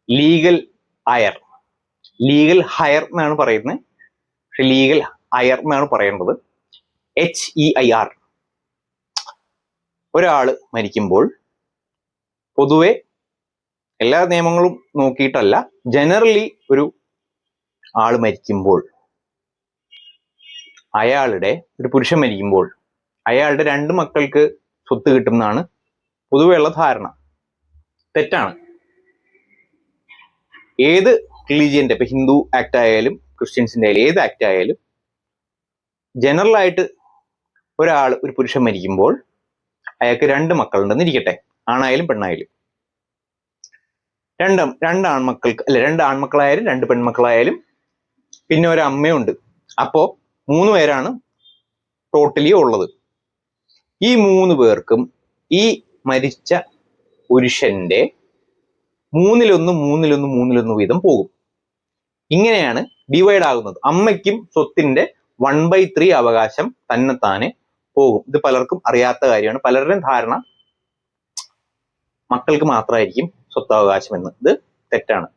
Legal അയർ. Legal higher എന്നാണ് പറയുന്നത്, പക്ഷെ ലീഗൽ അയർ എന്നാണ് പറയേണ്ടത്. HEIR. ഒരാള് മരിക്കുമ്പോൾ പൊതുവെ എല്ലാ നിയമങ്ങളും നോക്കിയിട്ടല്ല, ജനറലി ഒരു ആള് മരിക്കുമ്പോൾ ഒരു പുരുഷൻ മരിക്കുമ്പോൾ അയാളുടെ 2 മക്കൾക്ക് സ്വത്ത് കിട്ടുമെന്നാണ് പൊതുവെയുള്ള ധാരണ. തെറ്റാണ്. ഏത് റിലീജിയന്റെ, ഇപ്പൊ ഹിന്ദു ആക്ട് ആയാലും ക്രിസ്ത്യൻസിന്റെ ആയാലും ഏത് ആക്ട് ആയാലും ജനറൽ ആയിട്ട് ഒരു പുരുഷൻ മരിക്കുമ്പോൾ അയാൾക്ക് 2 മക്കളുണ്ടെന്ന് ഇരിക്കട്ടെ, ആണായാലും പെണ്ണായാലും. 2 ആൺമക്കൾക്ക്, അല്ല 2 ആൺമക്കളായാലും 2 പെൺമക്കളായാലും പിന്നെ ഒരു അമ്മയുണ്ട്. അപ്പോ 3 പേരാണ് ടോട്ടലി ഉള്ളത്. ഈ 3 പേർക്കും ഈ മരിച്ച പുരുഷന്റെ 3/1 വീതം പോകും. ഇങ്ങനെയാണ് ഡിവൈഡ് ആകുന്നത്. അമ്മയ്ക്കും സ്വത്തിന്റെ 1/3 അവകാശം തന്നെത്താനെ പോകും. ഇത് പലർക്കും അറിയാത്ത കാര്യമാണ്. പലരുടെയും ധാരണ മക്കൾക്ക് മാത്രമായിരിക്കും സ്വത്തവകാശം എന്ന്. ഇത് തെറ്റാണ്.